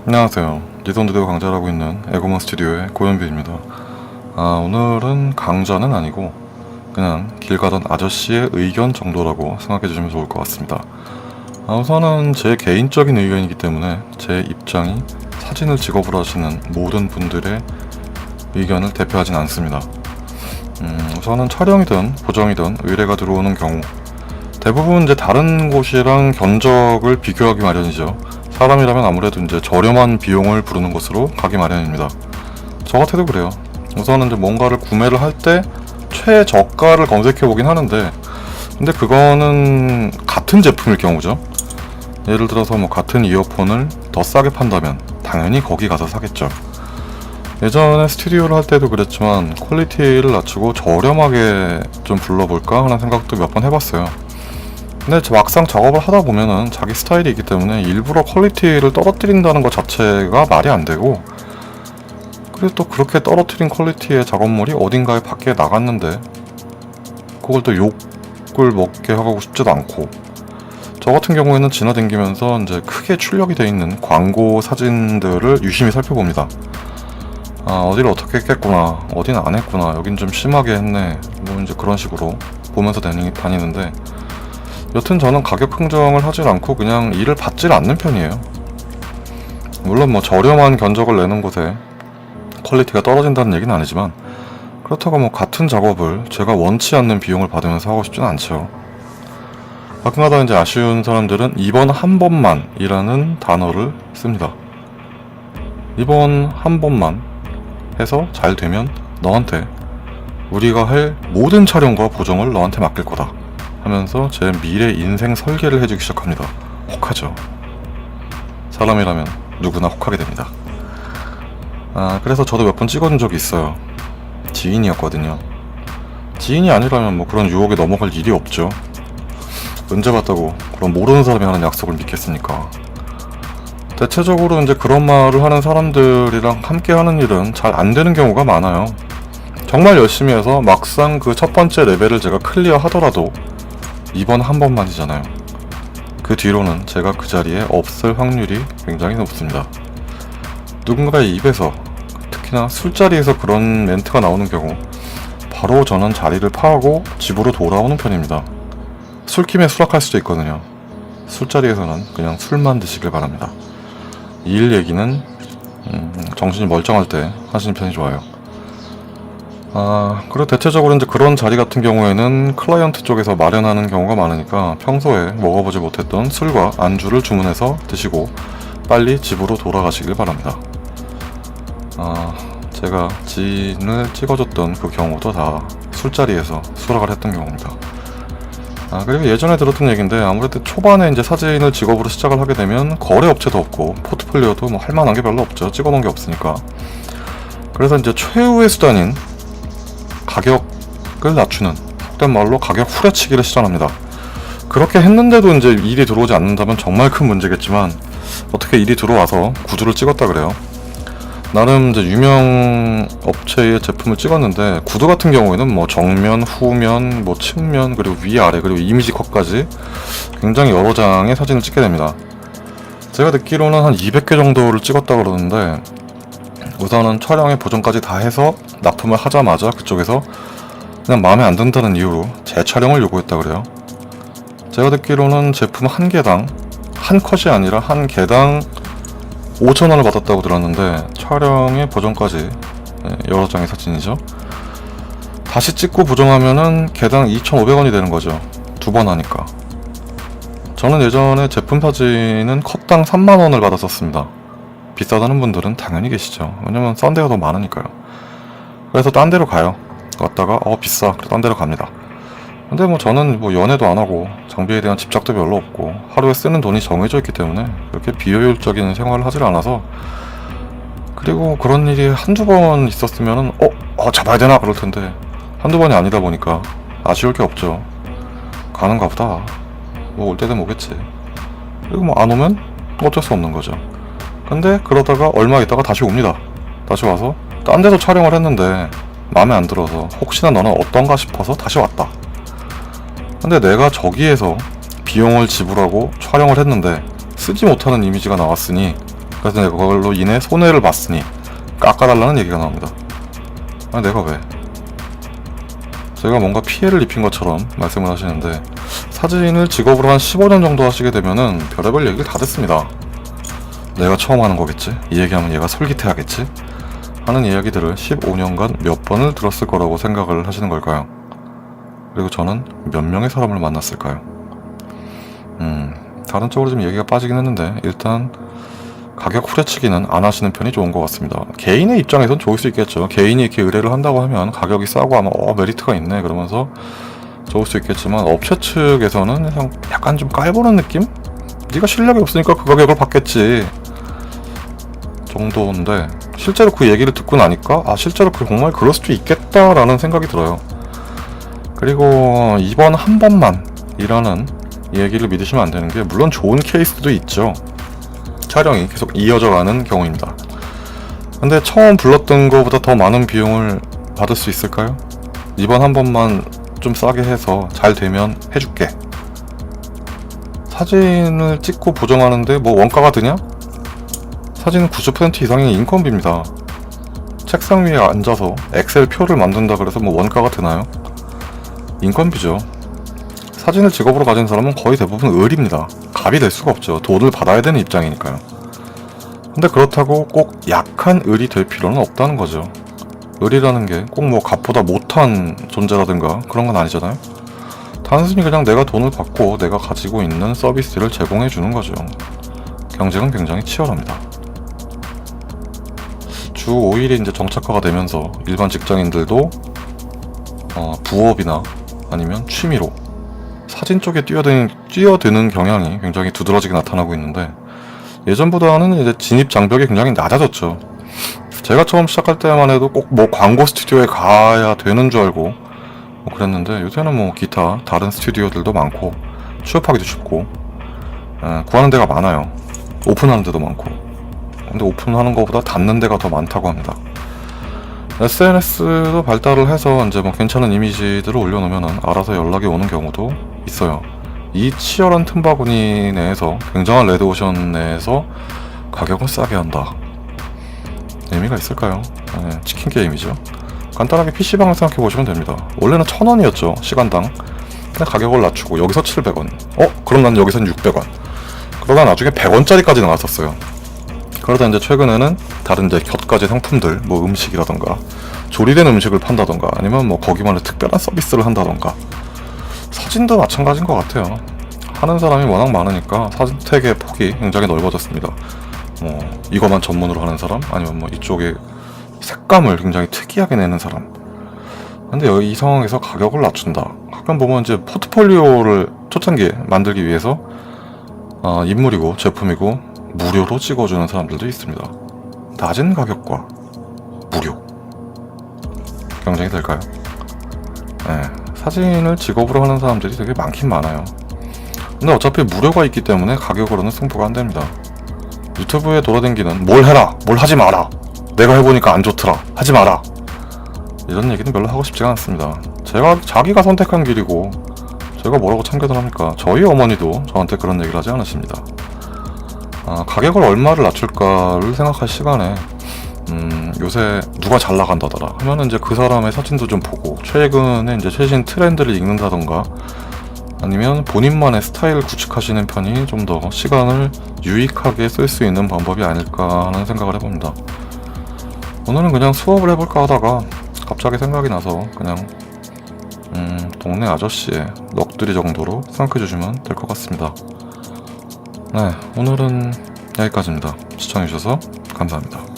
안녕하세요. 니돈드대고 강좌를 하고 있는 에고먼 스튜디오의 고현빈입니다. 오늘은 강좌는 아니고 그냥 길 가던 아저씨의 의견 정도라고 생각해 주시면 좋을 것 같습니다. 우선은 제 개인적인 의견이기 때문에 제 입장이 사진을 직업으로 하시는 모든 분들의 의견을 대표하진 않습니다. 우선은 촬영이든 보정이든 의뢰가 들어오는 경우 대부분 이제 다른 곳이랑 견적을 비교하기 마련이죠. 사람이라면 아무래도 이제 저렴한 비용을 부르는 곳으로 가기 마련입니다. 저 같아도 그래요. 우선은 이제 뭔가를 구매를 할 때 최저가를 검색해 보긴 하는데, 근데 그거는 같은 제품일 경우죠. 예를 들어서 뭐 같은 이어폰을 더 싸게 판다면 당연히 거기 가서 사겠죠. 예전에 스튜디오를 할 때도 그랬지만 퀄리티를 낮추고 저렴하게 좀 불러볼까 하는 생각도 몇 번 해봤어요. 근데 막상 작업을 하다 보면은 자기 스타일이 있기 때문에 일부러 퀄리티를 떨어뜨린다는 것 자체가 말이 안 되고, 그리고 또 그렇게 떨어뜨린 퀄리티의 작업물이 어딘가에 밖에 나갔는데 그걸 또 욕을 먹게 하고 싶지도 않고, 저 같은 경우에는 지나다니면서 이제 크게 출력이 돼 있는 광고 사진들을 유심히 살펴봅니다. 어디를 어떻게 했겠구나, 어디는 안 했구나, 여긴 좀 심하게 했네, 뭐 이제 그런 식으로 보면서 다니는데, 여튼 저는 가격 흥정을 하질 않고 그냥 일을 받질 않는 편이에요. 물론 뭐 저렴한 견적을 내는 곳에 퀄리티가 떨어진다는 얘기는 아니지만, 그렇다고 뭐 같은 작업을 제가 원치 않는 비용을 받으면서 하고 싶지는 않죠. 가끔가다 이제 아쉬운 사람들은 이번 한 번만 이라는 단어를 씁니다. 이번 한 번만 해서 잘 되면 너한테 우리가 할 모든 촬영과 보정을 너한테 맡길 거다 하면서 제 미래 인생 설계를 해주기 시작합니다. 혹하죠. 사람이라면 누구나 혹하게 됩니다. 그래서 저도 몇 번 찍어준 적이 있어요. 지인이었거든요. 지인이 아니라면 뭐 그런 유혹에 넘어갈 일이 없죠. 언제 봤다고 그런 모르는 사람이 하는 약속을 믿겠습니까? 대체적으로 이제 그런 말을 하는 사람들이랑 함께 하는 일은 잘 안 되는 경우가 많아요. 정말 열심히 해서 막상 그 첫 번째 레벨을 제가 클리어 하더라도 이번 한 번만이잖아요. 그 뒤로는 제가 그 자리에 없을 확률이 굉장히 높습니다. 누군가의 입에서, 특히나 술자리에서 그런 멘트가 나오는 경우 바로 저는 자리를 파하고 집으로 돌아오는 편입니다. 술김에 수락할 수도 있거든요. 술자리에서는 그냥 술만 드시길 바랍니다. 일 얘기는 정신이 멀쩡할 때 하시는 편이 좋아요. 그리고 대체적으로 이제 그런 자리 같은 경우에는 클라이언트 쪽에서 마련하는 경우가 많으니까 평소에 먹어보지 못했던 술과 안주를 주문해서 드시고 빨리 집으로 돌아가시길 바랍니다. 제가 지인을 찍어줬던 그 경우도 다 술자리에서 수락을 했던 경우입니다. 그리고 예전에 들었던 얘기인데, 아무래도 초반에 이제 사진을 직업으로 시작을 하게 되면 거래 업체도 없고 포트폴리오도 뭐 할 만한 게 별로 없죠. 찍어놓은 게 없으니까. 그래서 이제 최후의 수단인 가격을 낮추는, 속된 말로 가격 후려치기를 실현합니다. 그렇게 했는데도 이제 일이 들어오지 않는다면 정말 큰 문제겠지만, 어떻게 일이 들어와서 구두를 찍었다 그래요. 나름 이제 유명 업체의 제품을 찍었는데, 구두 같은 경우에는 뭐 정면, 후면, 뭐 측면, 그리고 위아래, 그리고 이미지 컷까지 굉장히 여러 장의 사진을 찍게 됩니다. 제가 듣기로는 한 200개 정도를 찍었다 그러는데, 우선은 촬영에 보정까지 다 해서 납품을 하자마자 그쪽에서 그냥 마음에 안 든다는 이유로 재촬영을 요구했다 그래요. 제가 듣기로는 제품 한 개당, 한 컷이 아니라 한 개당 5,000원을 받았다고 들었는데, 촬영에 보정까지 여러 장의 사진이죠. 다시 찍고 보정하면은 개당 2,500원이 되는 거죠. 두 번 하니까. 저는 예전에 제품 사진은 컷당 3만원을 받았었습니다. 비싸다는 분들은 당연히 계시죠. 왜냐면 싼 데가 더 많으니까요. 그래서 딴 데로 가요. 갔다가 비싸, 그래 딴 데로 갑니다. 근데 뭐 저는 뭐 연애도 안 하고 장비에 대한 집착도 별로 없고 하루에 쓰는 돈이 정해져 있기 때문에 그렇게 비효율적인 생활을 하질 않아서, 그리고 그런 일이 한두 번 있었으면은 잡아야 되나 그럴 텐데, 한두 번이 아니다 보니까 아쉬울 게 없죠. 가는가 보다, 뭐 올 때 되면 오겠지. 그리고 뭐 안 오면 어쩔 수 없는 거죠. 근데 그러다가 얼마 있다가 다시 옵니다. 다시 와서 딴 데서 촬영을 했는데 마음에 안 들어서 혹시나 너는 어떤가 싶어서 다시 왔다. 근데 내가 저기에서 비용을 지불하고 촬영을 했는데 쓰지 못하는 이미지가 나왔으니 그래서 내가 그걸로 인해 손해를 봤으니 깎아달라는 얘기가 나옵니다. 아니 내가 왜? 제가 뭔가 피해를 입힌 것처럼 말씀을 하시는데, 사진을 직업으로 한 15년 정도 하시게 되면은 별의별 얘기를 다 듣습니다. 내가 처음 하는 거겠지? 이 얘기하면 얘가 솔깃해하겠지? 하는 이야기들을 15년간 몇 번을 들었을 거라고 생각을 하시는 걸까요? 그리고 저는 몇 명의 사람을 만났을까요? 다른 쪽으로 좀 얘기가 빠지긴 했는데, 일단 가격 후려치기는 안 하시는 편이 좋은 것 같습니다. 개인의 입장에선 좋을 수 있겠죠. 개인이 이렇게 의뢰를 한다고 하면 가격이 싸고 하면 메리트가 있네 그러면서 좋을 수 있겠지만, 업체 측에서는 약간 좀 깔보는 느낌? 네가 실력이 없으니까 그 가격을 받겠지 정도인데, 실제로 그 얘기를 듣고 나니까 실제로 정말 그럴 수도 있겠다라는 생각이 들어요. 그리고 이번 한 번만 이라는 얘기를 믿으시면 안 되는 게, 물론 좋은 케이스도 있죠. 촬영이 계속 이어져가는 경우입니다. 근데 처음 불렀던 것보다 더 많은 비용을 받을 수 있을까요? 이번 한 번만 좀 싸게 해서 잘 되면 해줄게. 사진을 찍고 보정하는데 뭐 원가가 드냐? 사진은 90% 이상의 인건비입니다. 책상 위에 앉아서 엑셀 표를 만든다 그래서 뭐 원가가 드나요? 인건비죠. 사진을 직업으로 가진 사람은 거의 대부분 을입니다. 갑이 될 수가 없죠. 돈을 받아야 되는 입장이니까요. 근데 그렇다고 꼭 약한 을이 될 필요는 없다는 거죠. 을이라는 게 꼭 뭐 갑보다 못한 존재라든가 그런 건 아니잖아요. 단순히 그냥 내가 돈을 받고 내가 가지고 있는 서비스를 제공해 주는 거죠. 경쟁은 굉장히 치열합니다. 주 5일이 이제 정착화가 되면서 일반 직장인들도 부업이나 아니면 취미로 사진 쪽에 뛰어드는 경향이 굉장히 두드러지게 나타나고 있는데, 예전보다는 이제 진입 장벽이 굉장히 낮아졌죠. 제가 처음 시작할 때만 해도 꼭 뭐 광고 스튜디오에 가야 되는 줄 알고 뭐 그랬는데, 요새는 뭐 기타 다른 스튜디오들도 많고 취업하기도 쉽고 구하는 데가 많아요. 오픈하는 데도 많고. 근데 오픈하는 것보다 닫는 데가 더 많다고 합니다. SNS도 발달을 해서 이제 뭐 괜찮은 이미지들을 올려놓으면 알아서 연락이 오는 경우도 있어요. 이 치열한 틈바구니 내에서, 굉장한 레드오션 내에서 가격을 싸게 한다. 의미가 있을까요? 치킨 게임이죠. 간단하게 PC방을 생각해보시면 됩니다. 원래는 1,000원이었죠, 시간당. 근데 가격을 낮추고 여기서 700원, 그럼 난 여기선 600원, 그러다 나중에 100원짜리까지 나왔었어요. 그러다 이제 최근에는 다른 이제 곁가지 상품들, 뭐 음식이라던가 조리된 음식을 판다던가 아니면 뭐 거기만의 특별한 서비스를 한다던가, 사진도 마찬가지인 것 같아요. 하는 사람이 워낙 많으니까 사진택의 폭이 굉장히 넓어졌습니다. 뭐 이것만 전문으로 하는 사람, 아니면 뭐 이쪽에 색감을 굉장히 특이하게 내는 사람. 근데 이 상황에서 가격을 낮춘다. 가끔 보면 이제 포트폴리오를 초창기에 만들기 위해서 인물이고 제품이고 무료로 찍어주는 사람들도 있습니다. 낮은 가격과 무료 경쟁이 될까요? 사진을 직업으로 하는 사람들이 되게 많긴 많아요. 근데 어차피 무료가 있기 때문에 가격으로는 승부가 안 됩니다. 유튜브에 돌아다니는 뭘 해라, 뭘 하지 마라, 내가 해보니까 안 좋더라, 하지 마라, 이런 얘기는 별로 하고 싶지가 않습니다. 자기가 선택한 길이고 제가 뭐라고 참견을 합니까? 저희 어머니도 저한테 그런 얘기를 하지 않으십니다. 가격을 얼마를 낮출까를 생각할 시간에 요새 누가 잘 나간다더라 하면은 이제 그 사람의 사진도 좀 보고 최근에 이제 최신 트렌드를 읽는다던가, 아니면 본인만의 스타일을 구축하시는 편이 좀 더 시간을 유익하게 쓸 수 있는 방법이 아닐까 하는 생각을 해봅니다. 오늘은 그냥 수업을 해볼까 하다가 갑자기 생각이 나서 그냥 동네 아저씨의 넋두리 정도로 생각해주시면 될 것 같습니다. 네, 오늘은 여기까지입니다. 시청해주셔서 감사합니다.